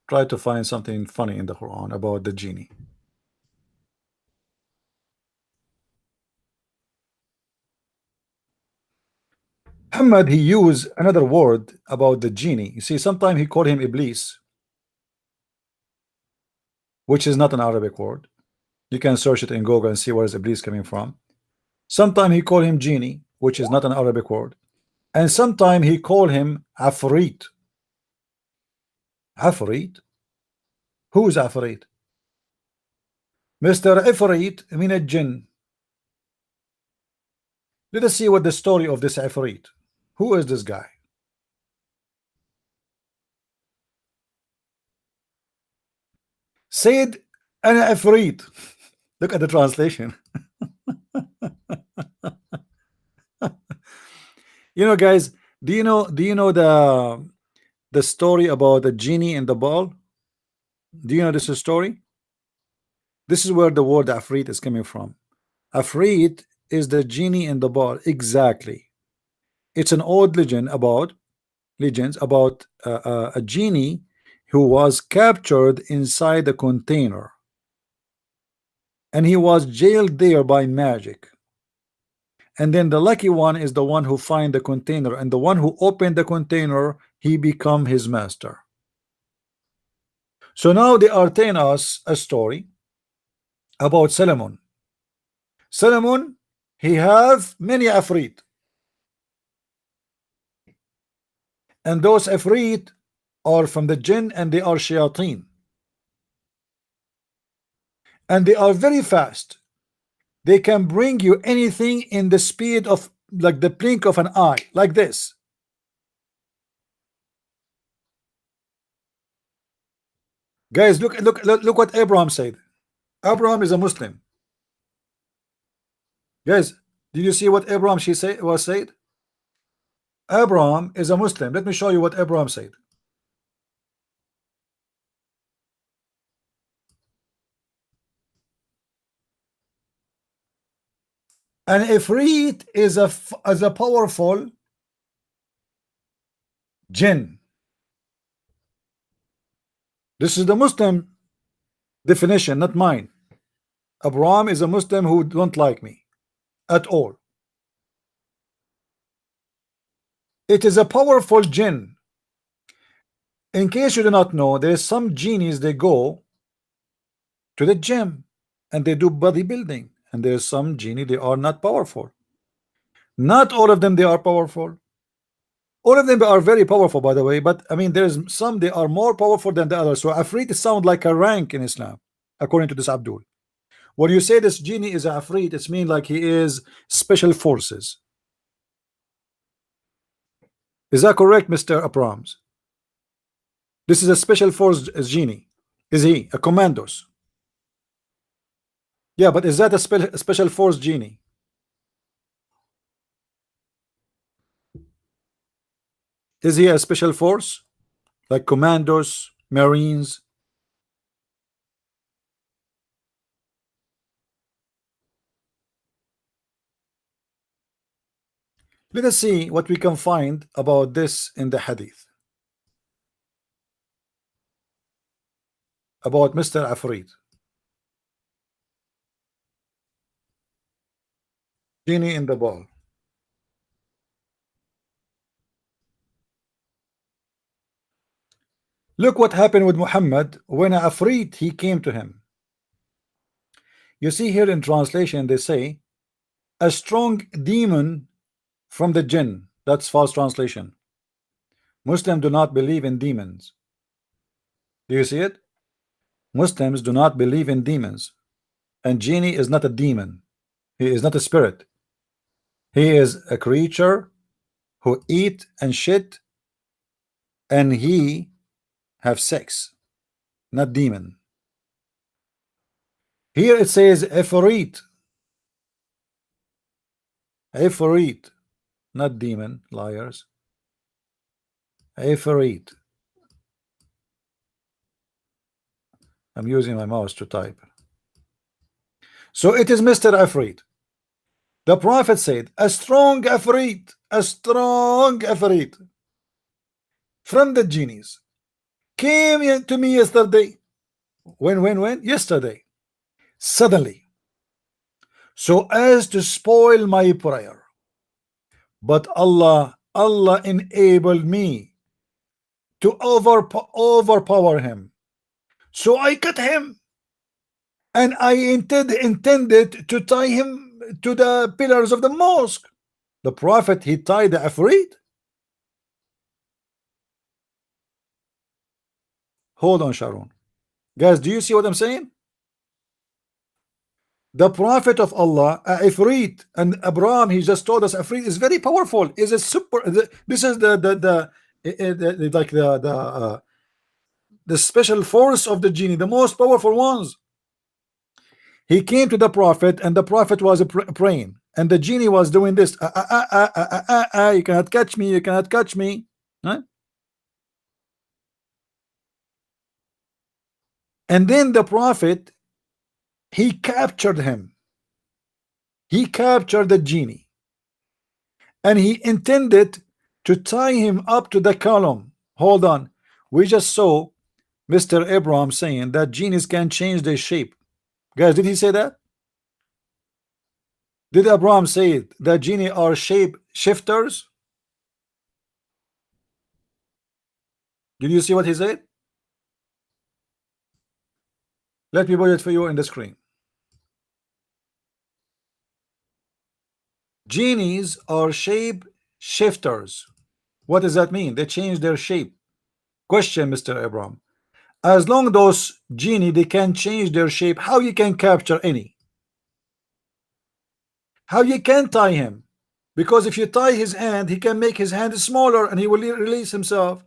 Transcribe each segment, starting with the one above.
Try to find something funny in the Quran about the genie. Muhammad, he used another word about the genie. You see, sometimes he called him Iblis, which is not an Arabic word. You can search it in Google and see where is Iblis coming from. Sometimes he called him genie, which is not an Arabic word. And sometimes he called him Afrit. Afrit? Who is Afrit? Mr. Ifrit min al-Jinn. Let us see what the story of this Ifrit. Who is this guy? Said an Ifrit. Look at the translation. You know, guys, do you know the story about the genie in the ball? Do you know this story? This is where the word Afrit is coming from. Afrit is the genie in the ball. Exactly. It's an old legends about a genie who was captured inside a container, and he was jailed there by magic. And then the lucky one is the one who find the container, and the one who opened the container, he become his master. So now they are telling us a story about Solomon. Solomon, he have many Afrit, and those Afrit are from the jinn, and they are shayateen, and they are very fast. They can bring you anything in the speed of like the blink of an eye, like this. Guys, look what Abraham said. Abraham is a Muslim. Guys, did you see what Abraham was said? Abraham is a Muslim. Let me show you what Abraham said. And Ifrit is a powerful jinn. This is the Muslim definition, not mine. Abraham is a Muslim who don't like me at all. It is a powerful jinn. In case you do not know, there's some genies, they go to the gym and they do bodybuilding, and there's some genie they are not powerful. Not all of them they are powerful. All of them are very powerful, by the way, but I mean there's some they are more powerful than the others. So Afrit sound like a rank in Islam, according to this Abdul. When you say this genie is Afrit, it's mean like he is special forces. Is that correct, Mr. Abrams? This is a special force genie. Is he a commandos? Yeah, but is that a special force genie? Is he a special force like commandos, marines? Let us see what we can find about this in the hadith about Mr. Afrit. Genie in the ball. Look what happened with Muhammad when Afrit he came to him. You see here in translation they say a strong demon from the jinn. That's false translation. Muslims do not believe in demons. Do you see it? Muslims do not believe in demons, and genie is not a demon. He is not a spirit. He is a creature who eat and shit, and he have sex, not demon. Here it says Ifrit. Ifrit, not demon, liars. Ifrit. I'm using my mouse to type. So it is Mr. Ifrit. The Prophet said, a strong Ifrit, a strong Ifrit from the genies. came to me yesterday. When? Yesterday. Suddenly, so as to spoil my prayer. But Allah enabled me to overpower him. So I cut him, and I intended to tie him to the pillars of the mosque. The Prophet, he tied the Ifrit. Hold on, Sharon. Guys, do you see what I'm saying? The Prophet of Allah, Ifrit, and Abraham, he just told us Ifrit is very powerful. Is a super. This is like the special force of the genie, the most powerful ones. He came to the Prophet, and the Prophet was praying, and the genie was doing this. You cannot catch me. You cannot catch me. Huh? And then the Prophet, he captured him. He captured the genie, and he intended to tie him up to the column. Hold on. We just saw Mr. Abraham saying that genies can change their shape. Guys, did he say that? Did Abraham say that genie are shape shifters? Did you see what he said? Let me put it for you in the screen. Genies are shape shifters. What does that mean? They change their shape. Question, Mr. Abraham. As long those genie they can change their shape, how you can capture any? How you can tie him? Because if you tie his hand, he can make his hand smaller and he will release himself.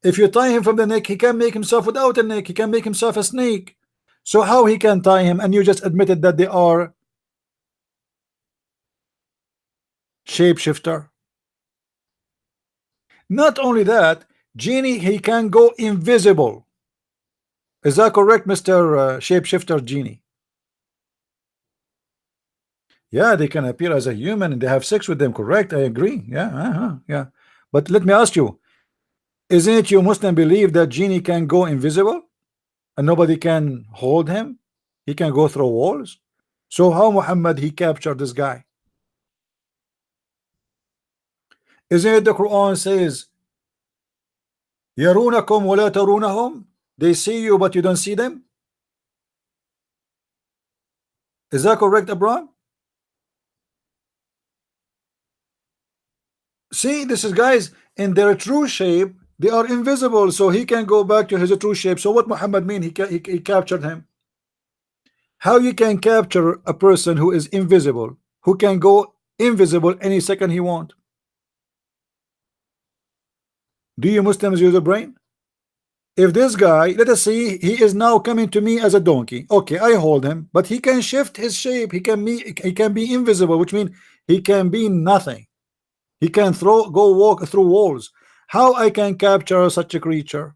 If you tie him from the neck, he can make himself without a neck. He can make himself a snake. So how he can tie him? And you just admitted that they are shapeshifter. Not only that, genie, he can go invisible. Is that correct, Mr. Shapeshifter Genie? Yeah, they can appear as a human and they have sex with them, correct? I agree. Yeah, yeah. But let me ask you, isn't it you Muslim believe that genie can go invisible and nobody can hold him? He can go through walls. So how Muhammad he captured this guy? Isn't it the Quran says, يَرُونَكُمْ وَلَا تَرُونَهُمْ? They see you but you don't see them. Is that correct, Abraham? See, this is guys in their true shape. They are invisible, so he can go back to his true shape. So what Muhammad mean? He captured him. How you can capture a person who is invisible, who can go invisible any second he want? Do you Muslims use a brain? If this guy, let us see, he is now coming to me as a donkey. Okay, I hold him, but he can shift his shape. He can be invisible, which means he can be nothing. He can go walk through walls. How I can capture such a creature?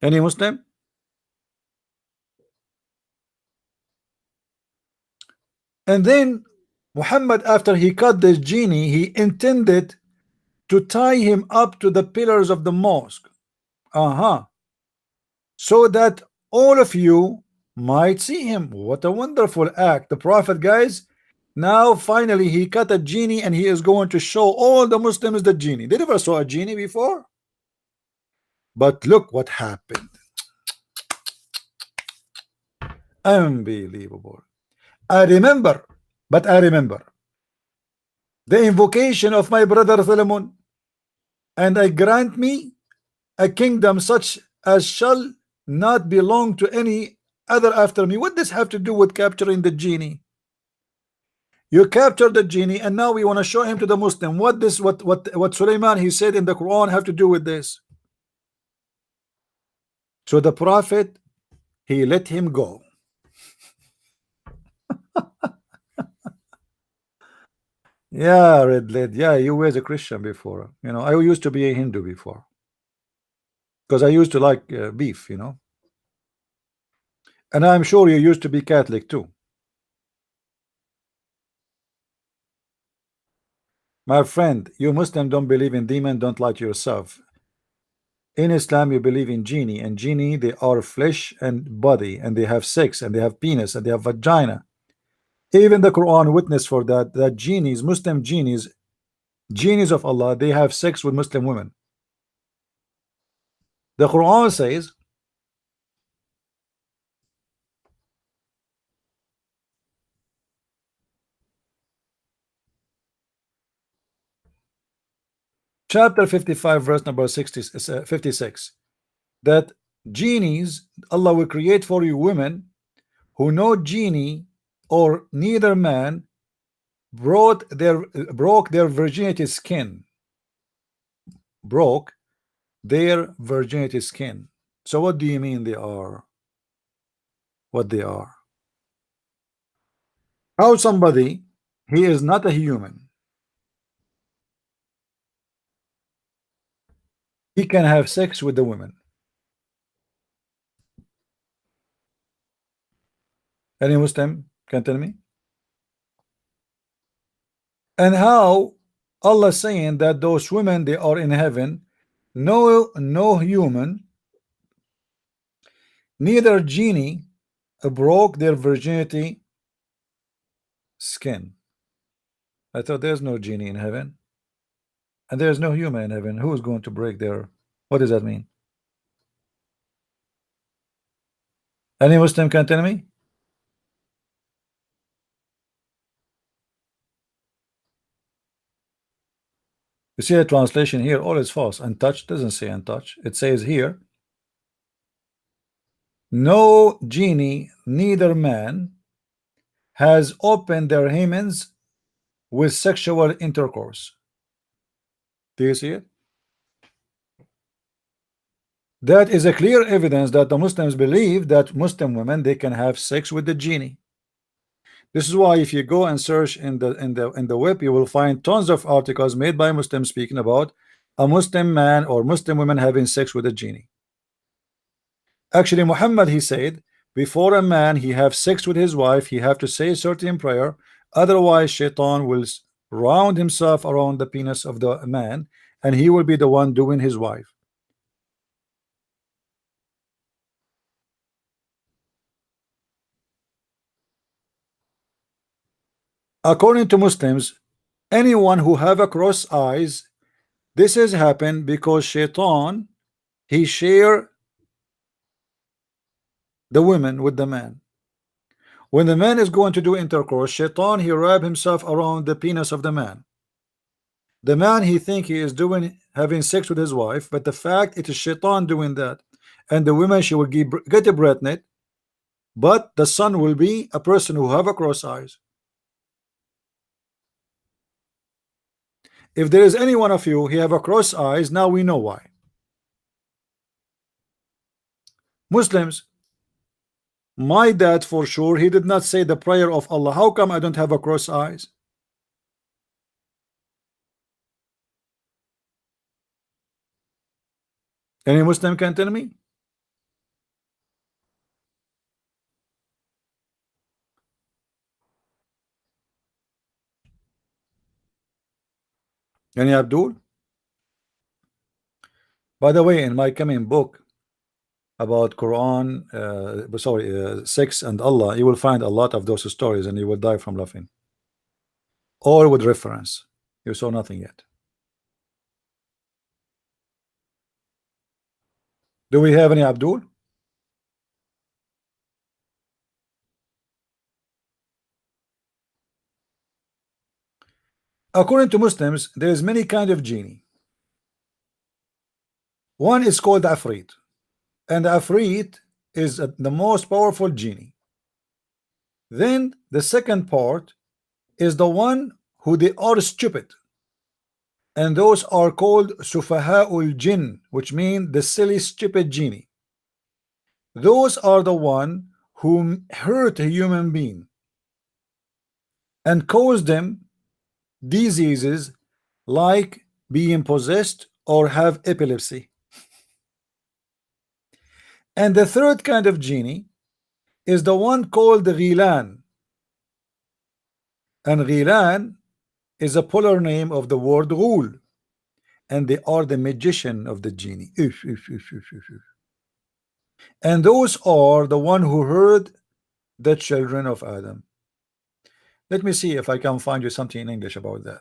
Any Muslim? And then Muhammad, after he cut the genie, he intended to tie him up to the pillars of the mosque. So that all of you might see him. What a wonderful act. The Prophet, guys, now finally he cut a genie and he is going to show all the Muslims the genie. They never saw a genie before. But look what happened. Unbelievable. I remember the invocation of my brother Solomon, and I grant me a kingdom such as shall not belong to any other after me. What does have to do with capturing the genie? You captured the genie, and now we want to show him to the Muslim. What Sulaiman he said in the Quran have to do with this? So the Prophet, he let him go. Yeah, red lid. Yeah, you were a Christian before. You know, I used to be a Hindu before because I used to like beef. You know, and I'm sure you used to be Catholic too. My friend, you Muslim don't believe in demon, don't lie to yourself. In Islam, you believe in jinnie, and jinnie, they are flesh and body, and they have sex, and they have penis, and they have vagina. Even the Quran witness for that, that genies, Muslim genies of Allah, they have sex with Muslim women. The Quran says, chapter 55, verse number 56, that genies, Allah will create for you women who no genie or neither man broke their virginity skin. Broke their virginity skin. So what do you mean they are what they are? How somebody, he is not a human, he can have sex with the women? Any Muslim can tell me? And how Allah saying that those women, they are in heaven, no human, neither genie broke their virginity skin? I thought there's no genie in heaven, and there's no human in heaven. Who is going to break their, what does that mean? Any Muslim can tell me? You see a translation here, all is false. Untouched doesn't say untouched. It says here, no genie, neither man, has opened their hymens with sexual intercourse. Do you see it? That is a clear evidence that the Muslims believe that Muslim women, they can have sex with the genie. This is why if you go and search in the web, you will find tons of articles made by Muslims speaking about a Muslim man or Muslim women having sex with a genie. Actually, Muhammad, he said, before a man he have sex with his wife, he have to say a certain prayer, otherwise shaitan will round himself around the penis of the man, and he will be the one doing his wife. According to Muslims, anyone who have a cross eyes, this has happened because shaitan, he share the women with the man. When the man is going to do intercourse, shaitan, he wrap himself around the penis of the man. The man, he think he is doing having sex with his wife, but the fact it is shaitan doing that, and the woman, she will get a pregnant, but the son will be a person who have a cross eyes. If there is any one of you, he have a cross eyes, now we know why. Muslims, my dad for sure, he did not say the prayer of Allah. How come I don't have a cross eyes? Any Muslim can tell me? Any Abdul? By the way, in my coming book about Quran, sex and Allah, you will find a lot of those stories and you will die from laughing. Or with reference. You saw nothing yet. Do we have any Abdul? According to Muslims, there is many kind of genie. One is called IFRIT, and IFRIT is the most powerful genie. Then the second part is the one who they are stupid, and those are called Sufaha'ul Jinn, which mean the silly stupid genie. Those are the one who hurt a human being and cause them diseases like being possessed or have epilepsy. And the third kind of genie is the one called the Ghilan. And Ghilan is a polar name of the word rule, and they are the magician of the genie. And those are the one who heard the children of Adam. Let me see if I can find you something in English about that.